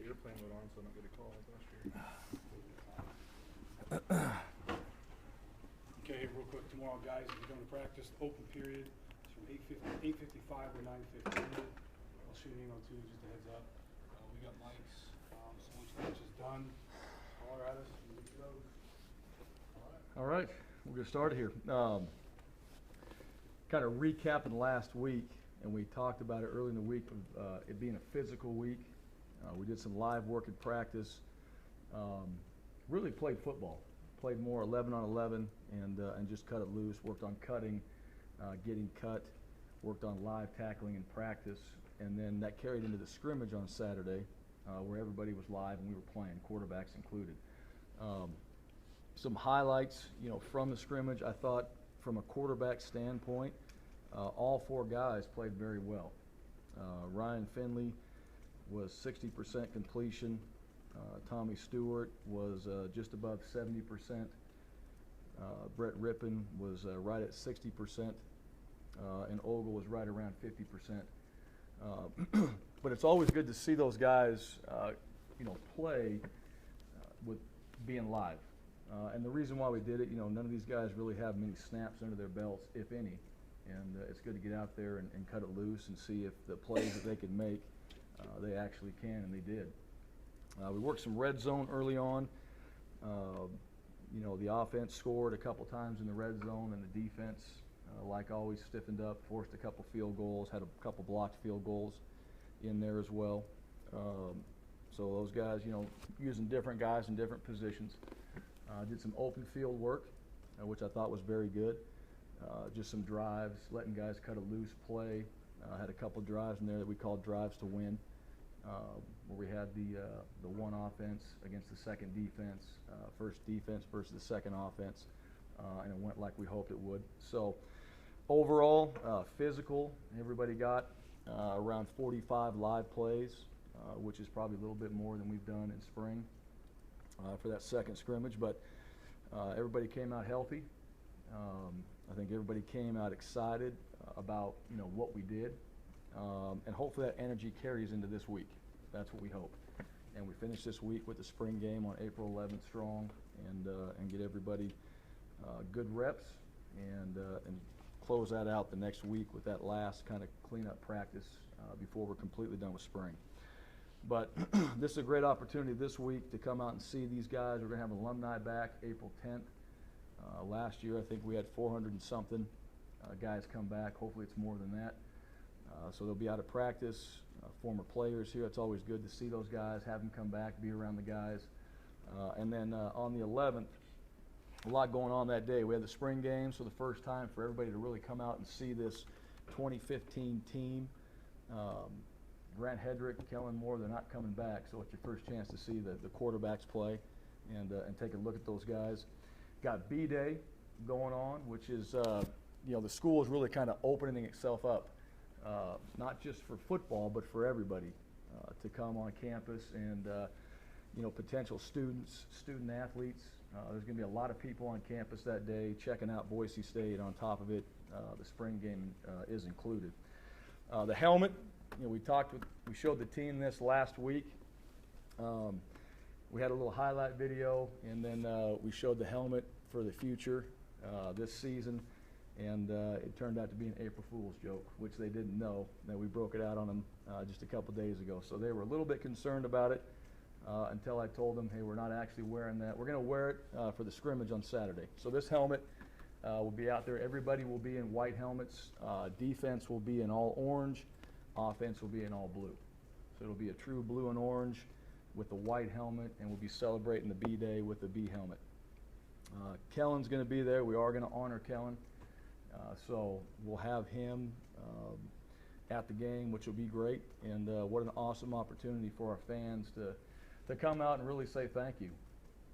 airplane mode on, so I don't get a call last year. Okay, real quick, tomorrow, guys, if you're going to practice, open period is from 8:55 to 9:15. I'll shoot an email too, just a heads up. We got mics, so once lunch is done, holler at us, and we can go. All right, we'll get started here. Kind of recapping last week, and we talked about it early in the week of it being a physical week. We did some live work in practice. Really played football. Played more 11 on 11 and just cut it loose. Worked on cutting, getting cut. Worked on live tackling in practice, and then that carried into the scrimmage on Saturday, where everybody was live and we were playing, quarterbacks included. Some highlights, from the scrimmage. I thought, from a quarterback standpoint, all four guys played very well. Ryan Finley was 60% completion. Tommy Stewart was just above 70%. Brett Rippon was right at 60%. And Ogle was right around 50%. But it's always good to see those guys, play with being live. And the reason why we did it, none of these guys really have many snaps under their belts, if any. And it's good to get out there and cut it loose and see if the plays that they can make, they actually can, and they did. We worked some red zone early on. The offense scored a couple times in the red zone, and the defense, like always, stiffened up, forced a couple field goals, had a couple blocked field goals in there as well. So those guys, using different guys in different positions. Did some open field work, which I thought was very good. Just some drives, letting guys cut a loose play. Had a couple drives in there that we called drives to win, where we had the one offense against the second defense, first defense versus the second offense, and it went like we hoped it would. So overall, physical, everybody got around 45 live plays, which is probably a little bit more than we've done in spring for that second scrimmage, but everybody came out healthy. I think everybody came out excited about what we did, and hopefully that energy carries into this week. That's what we hope. And we finish this week with the spring game on April 11th strong, and get everybody good reps, and close that out the next week with that last kind of cleanup practice before we're completely done with spring. But this is a great opportunity this week to come out and see these guys. We're going to have alumni back April 10th. Last year, I think we had 400 and something guys come back. Hopefully it's more than that. So they'll be out of practice, former players here. It's always good to see those guys, have them come back, be around the guys. And then on the 11th, a lot going on that day. We had the spring game, so the first time for everybody to really come out and see this 2015 team. Grant Hedrick, Kellen Moore, they're not coming back, so it's your first chance to see the quarterbacks play and take a look at those guys. Got B-Day going on, which is, the school is really kind of opening itself up, not just for football, but for everybody to come on campus and, potential students, student athletes. There's going to be a lot of people on campus that day checking out Boise State. On top of it, the spring game is included. The helmet, we showed the team this last week. We had a little highlight video, and then we showed the helmet for the future this season, and it turned out to be an April Fool's joke, which they didn't know, that we broke it out on them just a couple days ago. So they were a little bit concerned about it until I told them, hey, we're not actually wearing that. We're going to wear it for the scrimmage on Saturday. So this helmet will be out there. Everybody will be in white helmets. Defense will be in all orange. Offense will be in all blue. So it'll be a true blue and orange with the white helmet, and we'll be celebrating the B-Day with the B helmet. Kellen's going to be there. We are going to honor Kellen. So we'll have him at the game, which will be great. And what an awesome opportunity for our fans to come out and really say thank you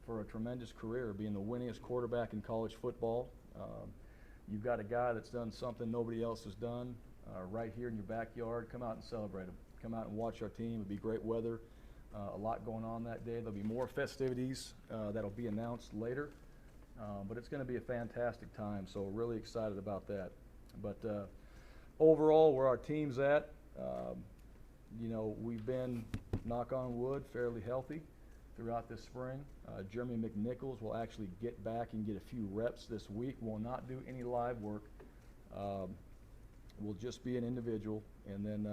for a tremendous career, being the winningest quarterback in college football. You've got a guy that's done something nobody else has done right here in your backyard. Come out and celebrate him. Come out and watch our team. It'll be great weather. A lot going on that day. There'll be more festivities that'll be announced later. But it's going to be a fantastic time, so really excited about that. But overall, where our team's at, you know, we've been, knock on wood, fairly healthy throughout this spring. Jeremy McNichols will actually get back and get a few reps this week. Will not do any live work. Will just be an individual, and then,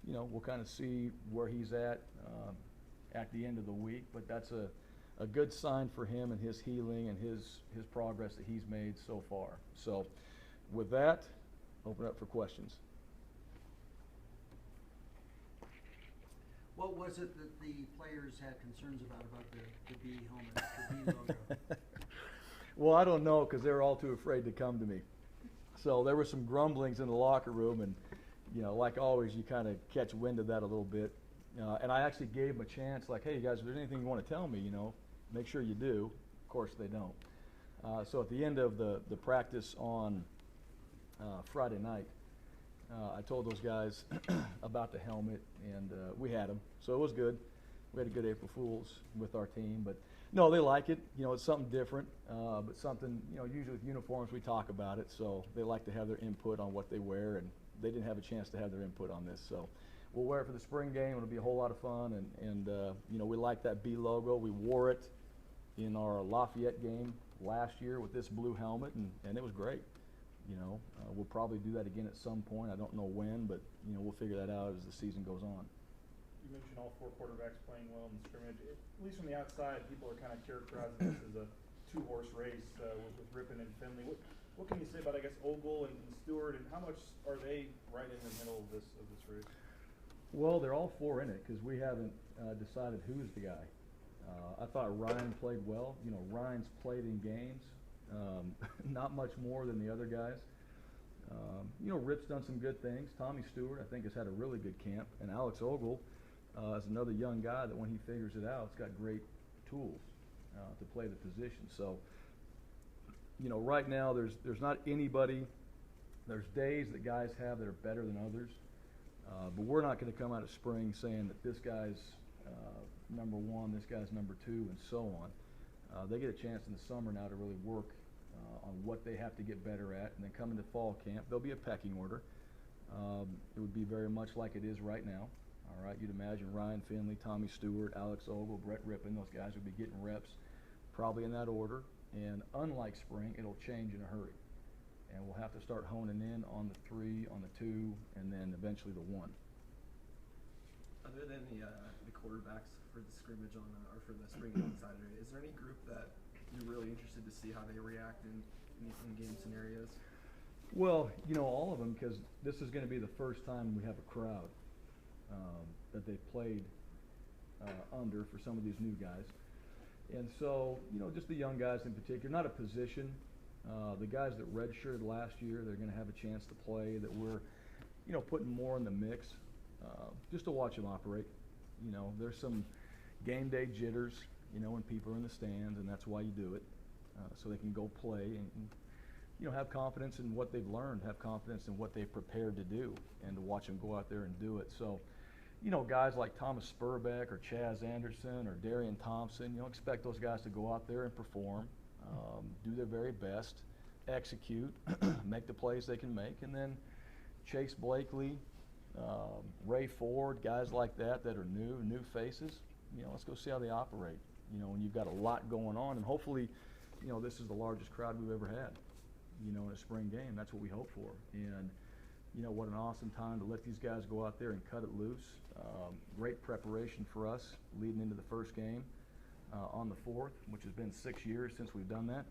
you know, we'll kind of see where he's at the end of the week. But that's a good sign for him and his healing and his progress that he's made so far. So with that, open up for questions. What was it that the players had concerns about the B helmet, the B logo? Well, I don't know, because they were all too afraid to come to me. So there were some grumblings in the locker room, and, you know, like always, you kind of catch wind of that a little bit. And I actually gave them a chance, like, hey, you guys, if there's anything you want to tell me, you know, make sure you do. Of course, they don't. So at the end of the practice on Friday night, I told those guys about the helmet, and we had them. So it was good. We had a good April Fool's with our team. But, no, they like it. You know, it's something different, but something, you know, usually with uniforms we talk about it. So they like to have their input on what they wear, and they didn't have a chance to have their input on this. So we'll wear it for the spring game. It'll be a whole lot of fun. And you know, we like that B logo. We wore it in our Lafayette game last year with this blue helmet, and it was great. You know, we'll probably do that again at some point. I don't know when, but, you know, we'll figure that out as the season goes on. You mentioned all 4 quarterbacks playing well in the scrimmage. At least from the outside, people are kind of characterizing this as a 2-horse race with Rippon and Finley. What can you say about, I guess, Ogle and Stewart, and how much are they right in the middle of this race? Well, they're all 4 in it, because we haven't decided who's the guy. I thought Ryan played well. You know, Ryan's played in games. Not much more than the other guys. You know, Rip's done some good things. Tommy Stewart, I think, has had a really good camp. And Alex Ogle is another young guy that when he figures it out, has got great tools to play the position. So, you know, right now there's not anybody. There's days that guys have that are better than others. But we're not going to come out of spring saying that this guy's number 1, this guy's number 2, and so on. They get a chance in the summer now to really work on what they have to get better at, and then come into fall camp. There'll be a pecking order. It would be very much like it is right now. All right, you'd imagine Ryan Finley, Tommy Stewart, Alex Ogle, Brett Rippon, those guys would be getting reps probably in that order. And unlike spring, it'll change in a hurry. And we'll have to start honing in on the 3, on the 2, and then eventually the 1. Other than the quarterbacks for the scrimmage or for the spring game on Saturday, is there any group that you're really interested to see how they react in game scenarios? Well, you know, all of them, because this is going to be the first time we have a crowd that they've played under for some of these new guys. And so, you know, just the young guys in particular, not a position. The guys that redshirted last year, they're going to have a chance to play, that we're, you know, putting more in the mix just to watch them operate. You know, there's some game day jitters, you know, when people are in the stands, and that's why you do it, so they can go play and, you know, have confidence in what they've learned, have confidence in what they've prepared to do, and to watch them go out there and do it. So, you know, guys like Thomas Spurbeck or Chaz Anderson or Darian Thompson, you know, expect those guys to go out there and perform, do their very best, execute, make the plays they can make, and then Chase Blakely, Ray Ford, guys like that are new faces. You know, let's go see how they operate. You know, when you've got a lot going on, and hopefully, you know, this is the largest crowd we've ever had, you know, in a spring game. That's what we hope for. And, you know, what an awesome time to let these guys go out there and cut it loose. Great preparation for us leading into the first game on the 4th, which has been 6 years since we've done that.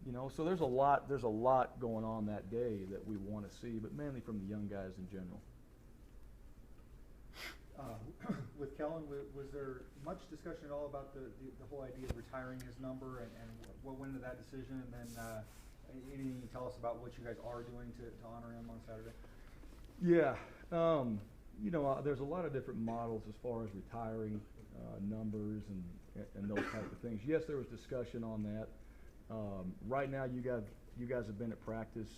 You know, so there's a lot going on that day that we want to see, but mainly from the young guys in general. With Kellen, was there much discussion at all about the whole idea of retiring his number, and what went into that decision? And then anything you can tell us about what you guys are doing to honor him on Saturday? Yeah, you know, there's a lot of different models as far as retiring numbers and those type of things. Yes, there was discussion on that. Right now, you guys have been at practice.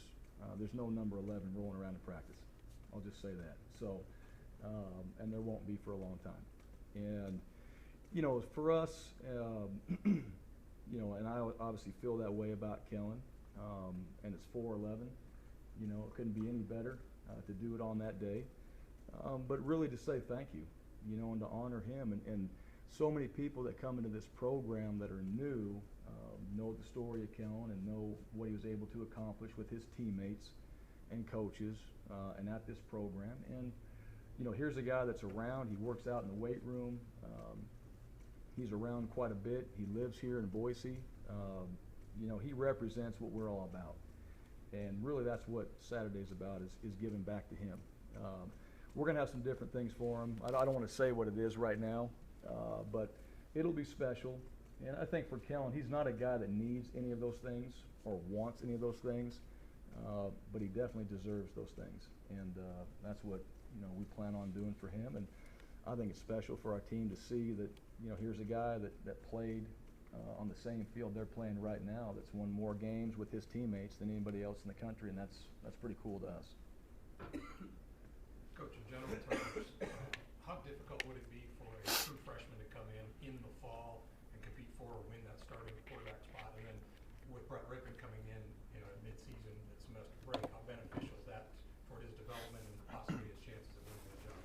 There's no number 11 rolling around in practice. I'll just say that. So. And there won't be for a long time. And, you know, for us, you know, and I obviously feel that way about Kellen, and it's 4-11. You know, it couldn't be any better to do it on that day. but really to say thank you, you know, and to honor him. And so many people that come into this program that are new know the story of Kellen and know what he was able to accomplish with his teammates and coaches and at this program. And, you know, here's a guy that's around. He works out in the weight room. He's around quite a bit. He lives here in Boise. You know, he represents what we're all about. And really that's what Saturday's about, is giving back to him. We're going to have some different things for him. I don't want to say what it is right now, but it'll be special. And I think for Kellen, he's not a guy that needs any of those things or wants any of those things, but he definitely deserves those things. And that's what, you know, we plan on doing for him. And I think it's special for our team to see that, you know, here's a guy that played on the same field they're playing right now, that's won more games with his teammates than anybody else in the country, and that's pretty cool to us. Coach, in general terms, how difficult would it be for a true freshman to come in the fall and compete for or win that starting quarterback spot? And then with Brett Rippon coming in, you know, at midseason, at semester break, how beneficial is that for his development and possibly his chances of winning the job?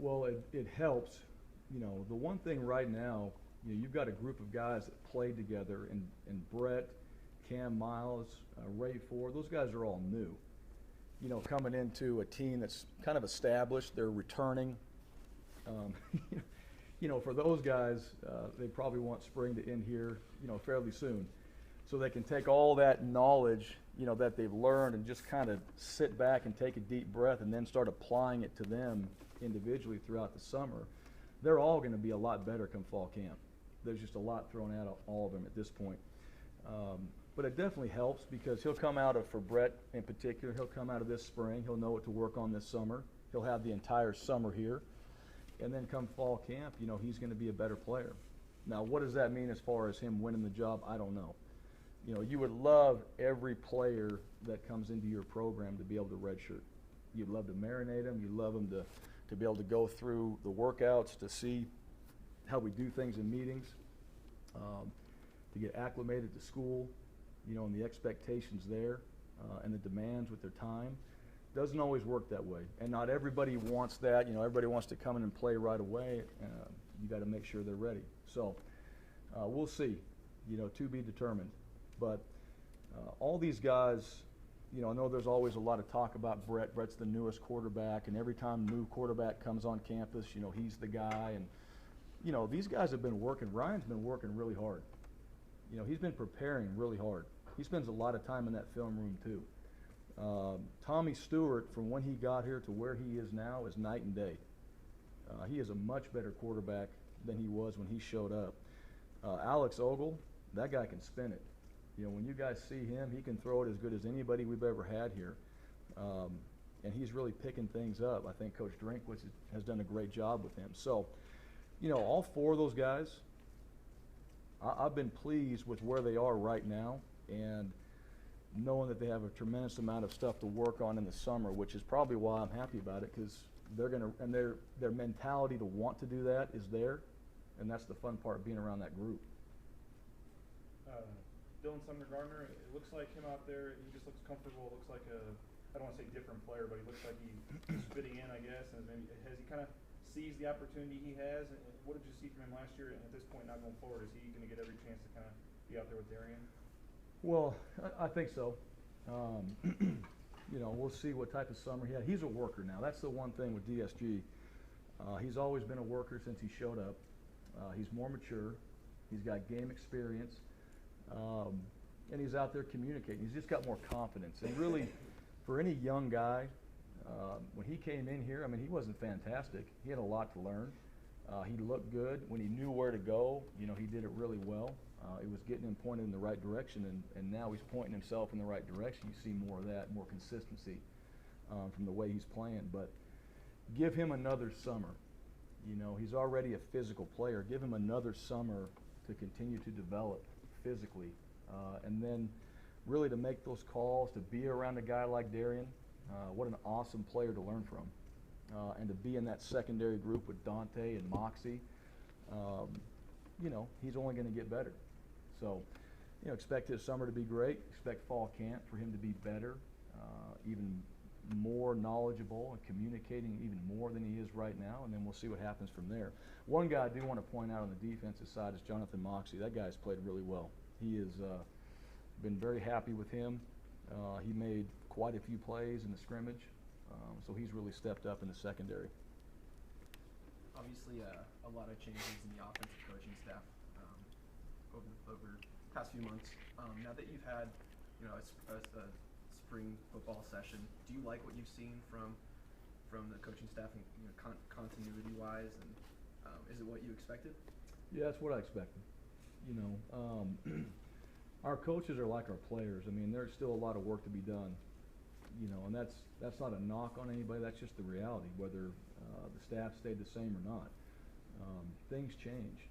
Well, it helps. You know, the one thing right now, you know, you've got a group of guys that played together, and Brett, Cam Miles, Ray Ford, those guys are all new. You know, coming into a team that's kind of established, they're returning. You know, for those guys, they probably want spring to end here, you know, fairly soon, so they can take all that knowledge, you know, that they've learned and just kind of sit back and take a deep breath and then start applying it to them individually throughout the summer. They're all going to be a lot better come fall camp. There's just a lot thrown at all of them at this point. But it definitely helps because he'll come out of, for Brett in particular, he'll come out of this spring. He'll know what to work on this summer. He'll have the entire summer here. And then come fall camp, you know, he's going to be a better player. Now, what does that mean as far as him winning the job? I don't know. You know, you would love every player that comes into your program to be able to redshirt. You'd love to marinate them. You'd love them to be able to go through the workouts, to see how we do things in meetings, to get acclimated to school, you know, and the expectations there, and the demands with their time. Doesn't always work that way, and not everybody wants that. You know, everybody wants to come in and play right away. You got to make sure they're ready. So we'll see, you know, to be determined. But all these guys, you know, I know there's always a lot of talk about Brett. Brett's the newest quarterback, and every time a new quarterback comes on campus, you know, he's the guy. And you know, these guys have been working. Ryan's been working really hard. You know, he's been preparing really hard. He spends a lot of time in that film room too. Tommy Stewart, from when he got here to where he is now, is night and day. He is a much better quarterback than he was when he showed up. Alex Ogle, that guy can spin it. You know, when you guys see him, he can throw it as good as anybody we've ever had here. And he's really picking things up. I think Coach Drinkwitz has done a great job with him. So, you know, all four of those guys, I've been pleased with where they are right now, and knowing that they have a tremendous amount of stuff to work on in the summer, which is probably why I'm happy about it, because they're gonna, and their mentality to want to do that is there, and that's the fun part, being around that group. Dylan Sumner-Gardner, it looks like him out there, he just looks comfortable. It looks like I don't want to say different player, but he looks like he's fitting in, I guess. And maybe, has he kind of seized the opportunity he has? And what did you see from him last year? And at this point, now going forward, is he going to get every chance to kind of be out there with Darian? Well, I think so. You know, we'll see what type of summer he had. He's a worker now. That's the one thing with DSG. He's always been a worker since he showed up. He's more mature. He's got game experience. And he's out there communicating. He's just got more confidence. And really, for any young guy, when he came in here, I mean, he wasn't fantastic. He had a lot to learn. He looked good. When he knew where to go, you know, he did it really well. It was getting him pointed in the right direction, and now he's pointing himself in the right direction. You see more of that, more consistency from the way he's playing. But give him another summer. You know, he's already a physical player. Give him another summer to continue to develop physically, and then really to make those calls, to be around a guy like Darian. What an awesome player to learn from, and to be in that secondary group with Dante and Moxie. You know, he's only going to get better. So, you know, expect his summer to be great. Expect fall camp for him to be better, even more knowledgeable and communicating even more than he is right now, and then we'll see what happens from there. One guy I do want to point out on the defensive side is Jonathan Moxley. That guy's played really well. He has been very happy with him. He made quite a few plays in the scrimmage, so he's really stepped up in the secondary. Obviously, a lot of changes in the offensive coaching staff over the past few months. Now that you've had, a spring football session, do you like what you've seen from the coaching staff, and continuity-wise, and is it what you expected? Yeah, that's what I expected. Our coaches are like our players. I mean, there's still a lot of work to be done. And that's not a knock on anybody. That's just the reality, whether the staff stayed the same or not. Things change.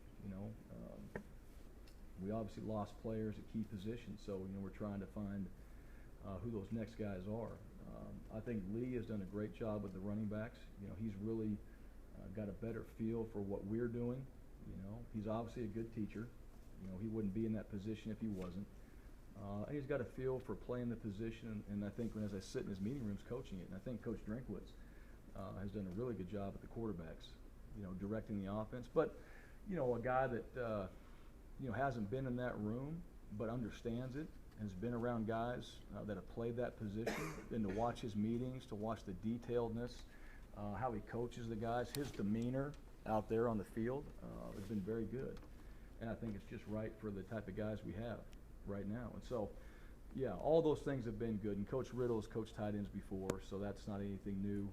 We obviously lost players at key positions, so we're trying to find who those next guys are. I think Lee has done a great job with the running backs. He's really got a better feel for what we're doing. He's obviously a good teacher. He wouldn't be in that position if he wasn't. And he's got a feel for playing the position, and I think as I sit in his meeting rooms coaching it, and I think Coach Drinkwitz has done a really good job with the quarterbacks, directing the offense. But, a guy that, hasn't been in that room but understands it, has been around guys that have played that position, and to watch his meetings, to watch the detailedness, how he coaches the guys, his demeanor out there on the field has been very good. And I think it's just right for the type of guys we have right now. And so, yeah, all those things have been good. And Coach Riddle has coached tight ends before, so that's not anything new.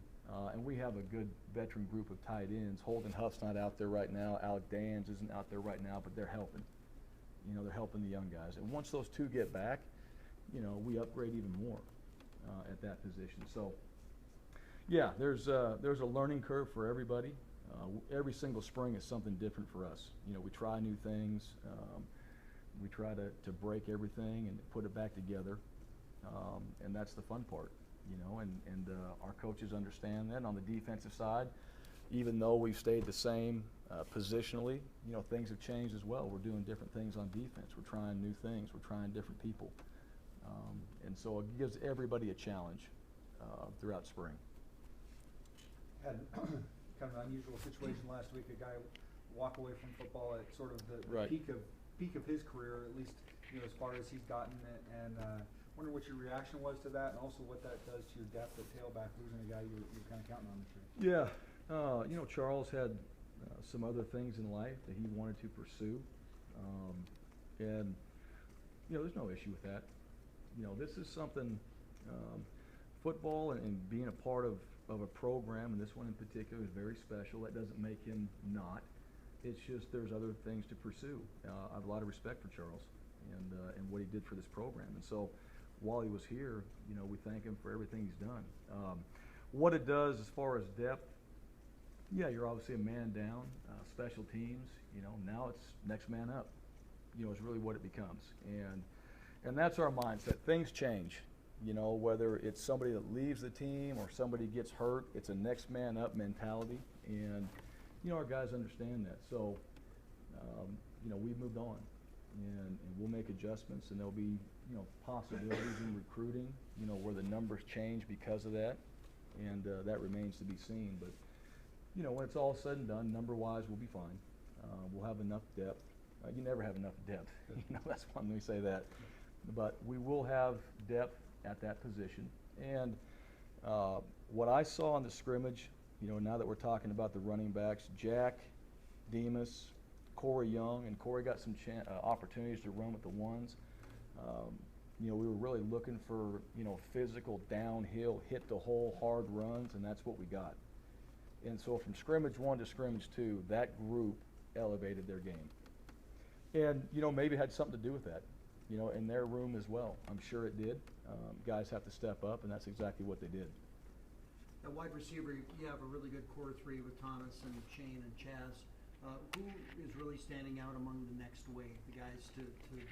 And we have a good veteran group of tight ends. Holden Huff's not out there right now. Alec Dans isn't out there right now, but they're helping. They're helping the young guys. And once those two get back, we upgrade even more at that position. So, yeah, there's a learning curve for everybody. Every single spring is something different for us. We try new things. We try to break everything and put it back together. And that's the fun part, and our coaches understand that. On the defensive side, even though we've stayed the same positionally, things have changed as well. We're doing different things on defense. We're trying new things. We're trying different people. And so it gives everybody a challenge throughout spring. Had kind of an unusual situation last week. A guy walk away from football at sort of the Right. peak of his career, at least as far as he's gotten it. And wonder what your reaction was to that, and also what that does to your depth at tailback, losing a guy you're kind of counting on this year. Yeah, Charles had some other things in life that he wanted to pursue, and there's no issue with that. This is something, football and being a part of a program, and this one in particular is very special. That doesn't make him not. It's just there's other things to pursue. I have a lot of respect for Charles and what he did for this program. And so while he was here, we thank him for everything he's done. What it does as far as depth, yeah, you're obviously a man down. Special teams, now it's next man up. Is really what it becomes. And that's our mindset. Things change. Whether it's somebody that leaves the team or somebody gets hurt, it's a next man up mentality. And, our guys understand that. So, we've moved on. And we'll make adjustments, and there'll be, possibilities in recruiting, where the numbers change because of that. And that remains to be seen. But, when it's all said and done, number-wise, we'll be fine. We'll have enough depth. You never have enough depth. That's when we say that. But we will have depth at that position. And what I saw in the scrimmage, now that we're talking about the running backs, Jack, Demas, Corey Young, and Corey got some opportunities to run with the ones. We were really looking for, physical, downhill, hit the hole, hard runs, and that's what we got. And so from scrimmage 1 to scrimmage 2, that group elevated their game. And, maybe it had something to do with that, in their room as well. I'm sure it did. Guys have to step up, and that's exactly what they did. At wide receiver, you have a really good core three with Thomas and Shane and Chaz. Who is really standing out among the next wave, the guys to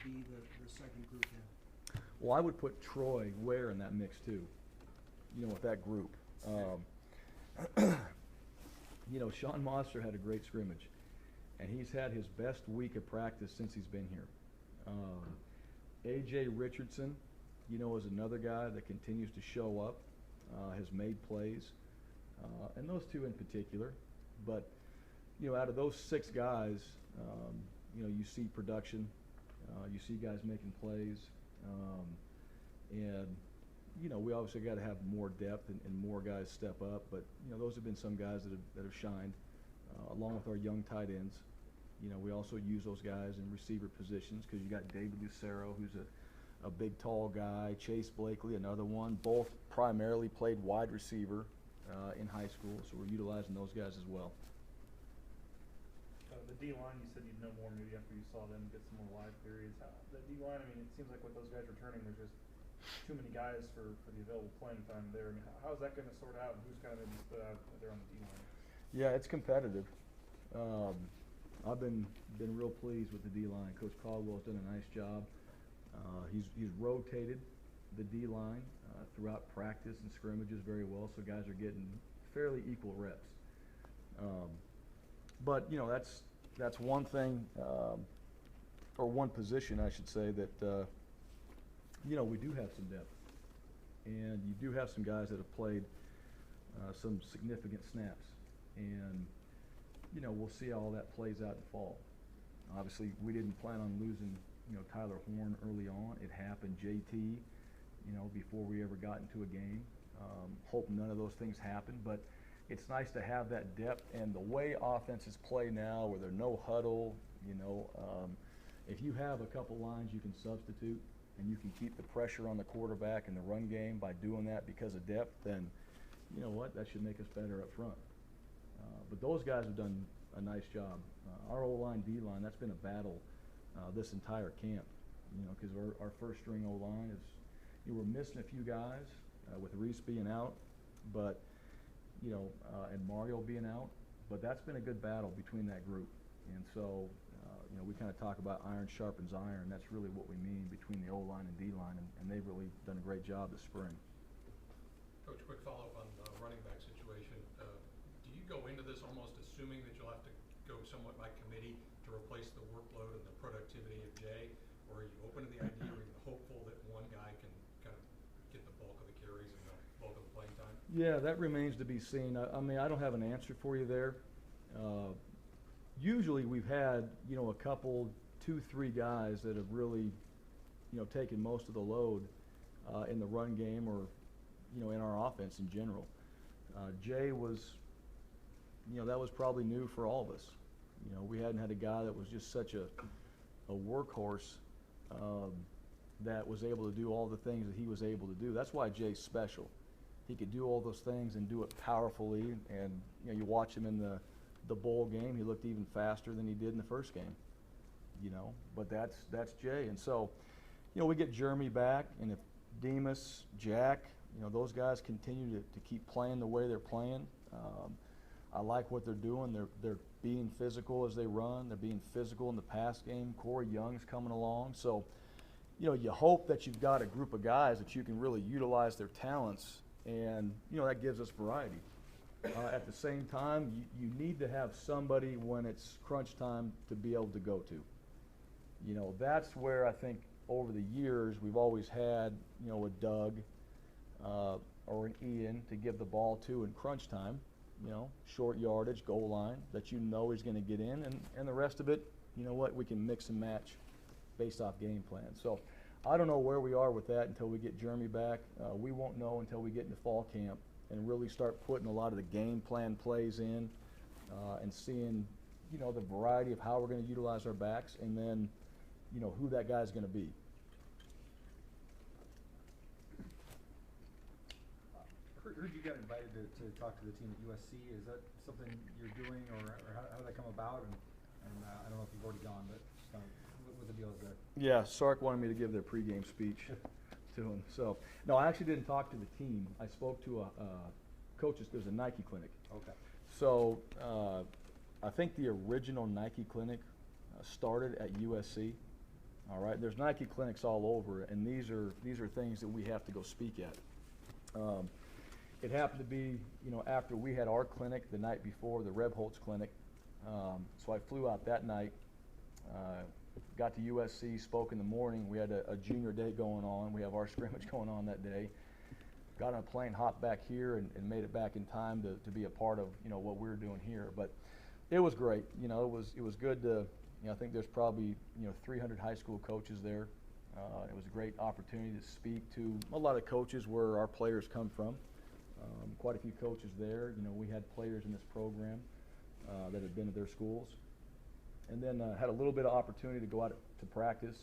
be the second group in? Well, I would put Troy Ware in that mix too, with that group. Sean Monster had a great scrimmage, and he's had his best week of practice since he's been here. A.J. Richardson, is another guy that continues to show up. has made plays, and those two in particular. But, you know, out of those 6 guys, you know, you see production, you see guys making plays, and, you know, we obviously got to have more depth and more guys step up. But, you know, those have been some guys that have shined, along with our young tight ends. You know, we also use those guys in receiver positions because you got David Lucero, who's a big, tall guy, Chase Blakely, another one. Both primarily played wide receiver in high school, so we're utilizing those guys as well. The D-line, you said you'd know more maybe after you saw them get some more live periods. The D-line, I mean, it seems like with those guys returning, there's just too many guys for the available playing time there. I mean, how's that going to sort out, and who's kind of maybe stood out there on the D-line? Yeah, it's competitive. I've been real pleased with the D-line. Coach Caldwell's done a nice job. He's rotated the D-line throughout practice and scrimmages very well, so guys are getting fairly equal reps. But you know, that's one thing, or one position, I should say, that you know, we do have some depth, and you do have some guys that have played some significant snaps, and you know, we'll see how all that plays out in fall. Obviously, we didn't plan on losing, you know, Tyler Horn early on. It happened. JT, you know, before we ever got into a game. Hope none of those things happen, but it's nice to have that depth. And the way offenses play now, where there's no huddle, you know, if you have a couple lines you can substitute and you can keep the pressure on the quarterback in the run game by doing that because of depth, then you know what, that should make us better up front. But those guys have done a nice job. Our O-line, D-line, that's been a battle this entire camp, you know, because our first string O-line is, you know, we're missing a few guys with Reese being out, but, you know, and Mario being out, but that's been a good battle between that group. And so, you know, we kind of talk about iron sharpens iron. That's really what we mean between the O-line and D-line, and they've really done a great job this spring. Coach, quick follow-up on the running back situation. Do you go into this almost assuming that you'll have to go somewhat by committee to replace the workload and the productivity of Jay, or are you open to the idea, or are you hopeful that one guy can kind of get the bulk of the carries and the bulk of the playing time? Yeah, that remains to be seen. I mean, I don't have an answer for you there. Usually we've had, you know, a couple, 2, 3 guys that have really, you know, taken most of the load in the run game, or, you know, in our offense in general. Jay was, you know, that was probably new for all of us. You know, we hadn't had a guy that was just such a workhorse that was able to do all the things that he was able to do. That's why Jay's special. He could do all those things and do it powerfully, and you know, you watch him in the bowl game, he looked even faster than he did in the first game. You know, but that's Jay. And so, you know, we get Jeremy back, and if Demas, Jack, you know, those guys continue to keep playing the way they're playing. I like what they're doing. They're being physical as they run. They're being physical in the pass game. Corey Young's coming along. So, you know, you hope that you've got a group of guys that you can really utilize their talents, and, you know, that gives us variety. At the same time, you need to have somebody when it's crunch time to be able to go to. You know, that's where I think over the years we've always had, you know, a Doug or an Ian to give the ball to in crunch time, you know, short yardage, goal line, that you know he's going to get in, and the rest of it, you know what, we can mix and match based off game plan. So I don't know where we are with that until we get Jeremy back. We won't know until we get into fall camp and really start putting a lot of the game plan plays in and seeing, you know, the variety of how we're going to utilize our backs, and then, you know, who that guy's going to be. Heard you got invited to talk to the team at USC. Is that something you're doing, or how did that come about? And I don't know if you've already gone, but just kind of what the deal is there. Yeah, Sark wanted me to give their pregame speech to him. So, no, I actually didn't talk to the team. I spoke to a coaches. There's a Nike clinic. Okay. So I think the original Nike clinic started at USC. All right. There's Nike clinics all over, and these are things that we have to go speak at. It happened to be, you know, after we had our clinic the night before, the Rebholz clinic. So I flew out that night, got to USC, spoke in the morning. We had a junior day going on. We have our scrimmage going on that day. got on a plane, hopped back here, and made it back in time to be a part of, you know, what we're doing here. But it was great. You know, it was good to, you know, I think there's probably, you know, 300 high school coaches there. It was a great opportunity to speak to a lot of coaches where our players come from. Quite a few coaches there. You know, we had players in this program that had been to their schools. And then had a little bit of opportunity to go out to practice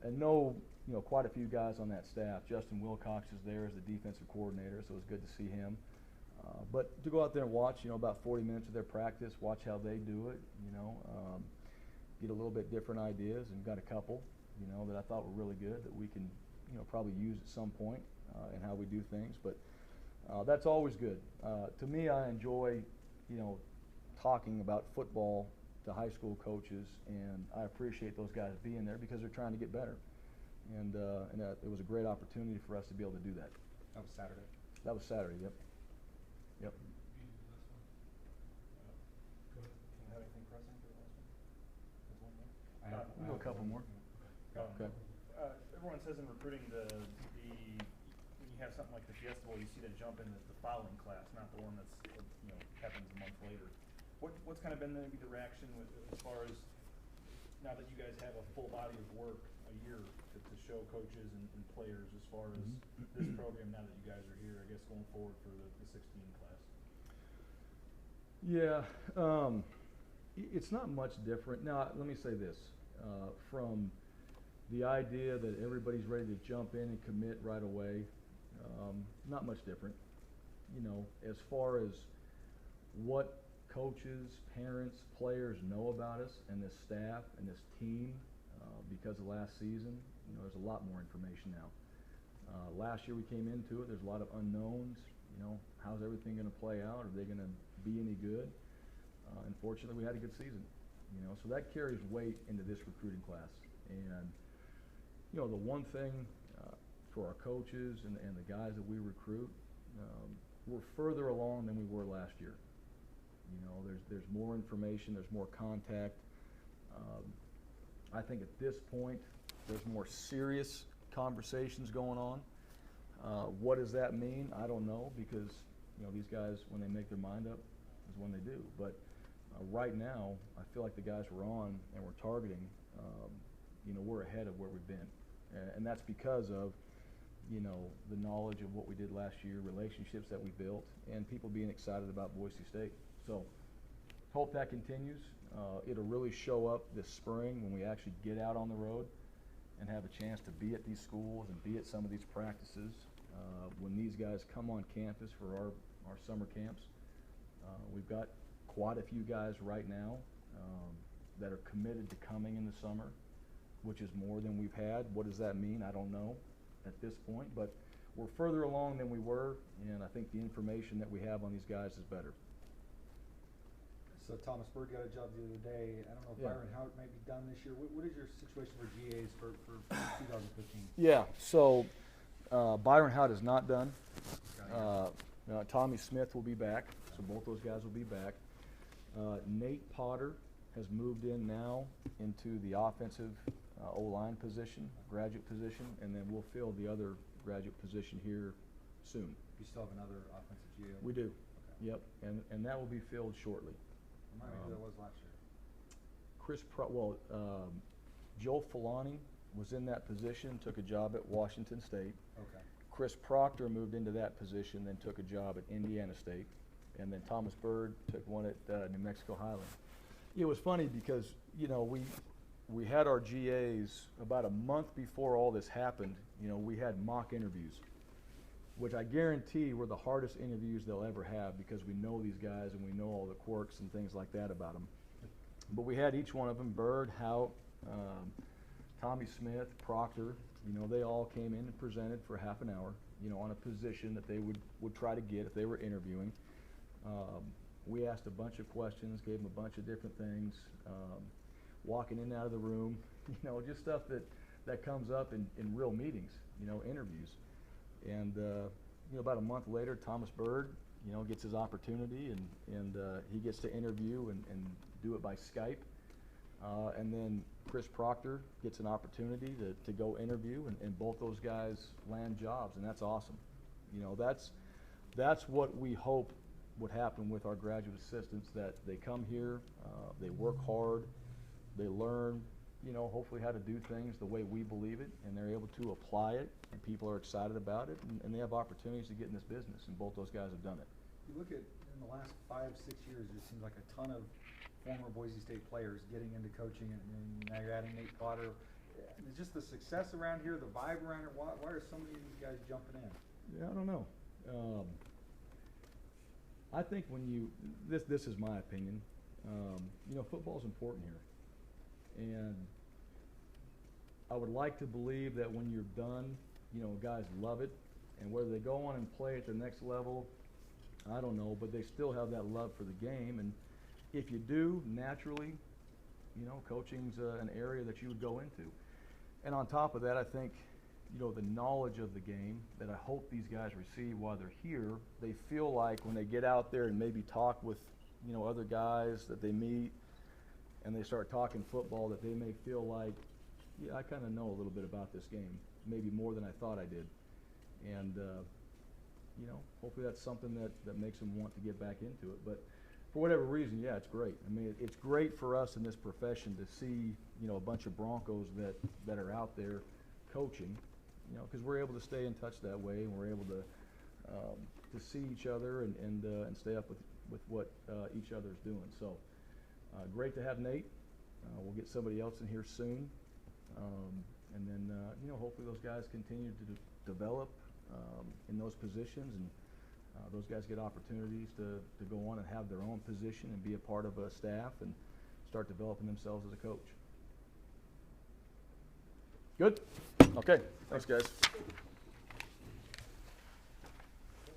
and know, you know, quite a few guys on that staff. Justin Wilcox is there as the defensive coordinator, so it was good to see him. But to go out there and watch, you know, about 40 minutes of their practice, watch how they do it, you know, get a little bit different ideas, and got a couple, you know, that I thought were really good that we can, you know, probably use at some point in how we do things. But that's always good. To me, I enjoy, you know, talking about football to high school coaches, and I appreciate those guys being there because they're trying to get better. And it was a great opportunity for us to be able to do that. That was Saturday. That was Saturday, yep. Yep. Can I have anything pressing for the last one? There's one more. We'll go a couple more. Okay. Everyone says in recruiting when you have something like the Fiesta Bowl, you see the jump in the following class, not the one that's, you know, happens a month later. What's kind of been maybe the reaction as far as now that you guys have a full body of work a year to show coaches and players as far as this program now that you guys are here, I guess, going forward for the 16 class? Yeah, it's not much different. Now, let me say this. From the idea that everybody's ready to jump in and commit right away, not much different. You know, as far as what coaches, parents, players know about us and this staff and this team because of last season, you know, there's a lot more information now. Last year we came into it, there's a lot of unknowns. You know, how's everything going to play out? Are they going to be any good? Unfortunately, we had a good season. You know, so that carries weight into this recruiting class. And, you know, the one thing for our coaches and the guys that we recruit, we're further along than we were last year. You know, there's more information, there's more contact. I think at this point, there's more serious conversations going on. What does that mean? I don't know, because, you know, these guys, when they make their mind up, is when they do. But right now, I feel like the guys we're on and we're targeting, you know, we're ahead of where we've been. And that's because of, you know, the knowledge of what we did last year, relationships that we built, and people being excited about Boise State. So hope that continues. It'll really show up this spring when we actually get out on the road and have a chance to be at these schools and be at some of these practices. When these guys come on campus for our summer camps, we've got quite a few guys right now that are committed to coming in the summer, which is more than we've had. What does that mean? I don't know at this point, but we're further along than we were, and I think the information that we have on these guys is better. So Thomas Bird got a job the other day. I don't know if Yeah. Byron Howard might be done this year. What is your situation for GAs for 2015? Yeah, so Byron Howard is not done. Tommy Smith will be back, so both those guys will be back. Nate Potter has moved in now into the offensive O-line position, graduate position, and then we'll fill the other graduate position here soon. You still have another offensive GA? We do, Okay. yep, and that will be filled shortly. Remind me who that was last year. Joe Filani was in that position, took a job at Washington State. Okay. Chris Proctor moved into that position, then took a job at Indiana State, and then Thomas Bird took one at New Mexico Highland. It was funny because, you know, we had our GAs about a month before all this happened. You know, we had mock interviews, which I guarantee were the hardest interviews they'll ever have because we know these guys and we know all the quirks and things like that about them. But we had each one of them, Bird, Hout, Tommy Smith, Proctor, you know, they all came in and presented for half an hour, you know, on a position that they would try to get if they were interviewing. We asked a bunch of questions, gave them a bunch of different things, walking in and out of the room, you know, just stuff that comes up in real meetings, you know, interviews. And, you know, about a month later, Thomas Bird, you know, gets his opportunity and he gets to interview and do it by Skype. And then Chris Proctor gets an opportunity to go interview, and both those guys land jobs, and that's awesome. You know, that's what we hope would happen with our graduate assistants, that they come here, they work hard, they learn, you know, hopefully how to do things the way we believe it, and they're able to apply it, and people are excited about it, and they have opportunities to get in this business, and both those guys have done it. You look at, in the last 5-6 years, it seems like a ton of former Boise State players getting into coaching, and now you're adding Nate Potter. It's just the success around here, the vibe around here. Why are so many of these guys jumping in? Yeah, I don't know. I think when you, this is my opinion, you know, football's important here. And I would like to believe that when you're done, you know, guys love it. And whether they go on and play at the next level, I don't know, but they still have that love for the game. And if you do, naturally, you know, coaching's an area that you would go into. And on top of that, I think, you know, the knowledge of the game that I hope these guys receive while they're here, they feel like when they get out there and maybe talk with, you know, other guys that they meet and they start talking football, that they may feel like, yeah, I kind of know a little bit about this game, maybe more than I thought I did. And, you know, hopefully that's something that makes them want to get back into it. But for whatever reason, yeah, it's great. I mean, it's great for us in this profession to see, you know, a bunch of Broncos that are out there coaching, you know, because we're able to stay in touch that way, and we're able to see each other and stay up with what each other's doing. So great to have Nate. We'll get somebody else in here soon, and then you know, hopefully those guys continue to develop in those positions, and those guys get opportunities to go on and have their own position and be a part of a staff and start developing themselves as a coach. Good? Okay. Thanks, guys.